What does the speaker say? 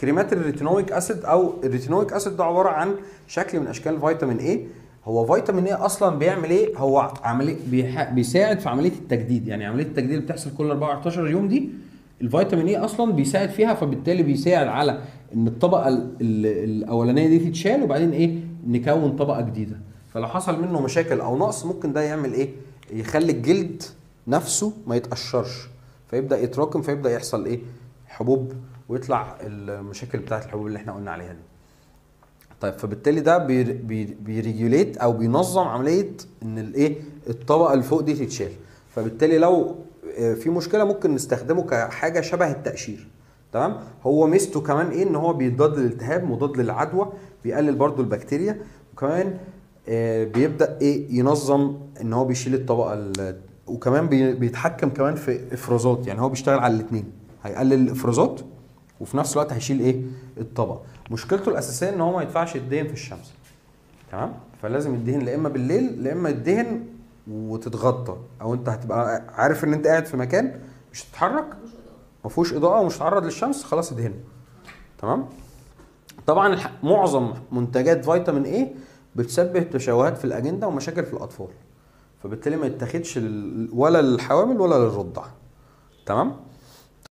كريمات الريتينويك اسيد، او الريتينويك اسيد ده عباره عن شكل من اشكال فيتامين ايه. هو فيتامين ايه اصلا بيعمل ايه؟ هو عمليه بيساعد في عمليه التجديد، يعني عمليه التجديد اللي بتحصل كل 14 يوم دي الفيتامين ايه اصلا بيساعد فيها، فبالتالي بيساعد على ان الطبقه الاولانيه دي تتشال وبعدين ايه نكون طبقه جديده. فلو حصل منه مشاكل او نقص ممكن ده يعمل ايه؟ يخلي الجلد نفسه ما يتقشرش، فيبدا يتراكم، فيبدا يحصل ايه؟ حبوب، ويطلع المشاكل بتاعت الحبوب اللي احنا قلنا عليها دي. طيب فبالتالي ده بيريجوليت او بينظم عمليه ان الايه الطبقه اللي فوق دي تتشال. فبالتالي لو في مشكله ممكن نستخدمه كحاجه شبه التقشير. تمام. هو ميزته كمان ايه؟ ان هو بيضاد للالتهاب، مضاد للعدوى، بيقلل برضو البكتيريا، وكمان بيبدا ايه ينظم ان هو بيشيل الطبقه وكمان بيتحكم كمان في افرازات، يعني هو بيشتغل على الاثنين، هيقلل الافرازات وفي نفس الوقت هيشيل ايه الطبقه. مشكلته الاساسيه ان هو ما ينفعش يدهن في الشمس. تمام. فلازم يدهن لا اما بالليل لا اما يدهن وتتغطى، او انت هتبقى عارف ان انت قاعد في مكان مش هتتحرك ما فيهوش اضاءه ومش هتتعرض للشمس، خلاص ادهنه. تمام. طبعا معظم منتجات فيتامين ايه بتسبب تشوهات في الاجنده ومشاكل في الاطفال، فبالتالي ما يتاخدش ولا للحوامل ولا للرضع. تمام.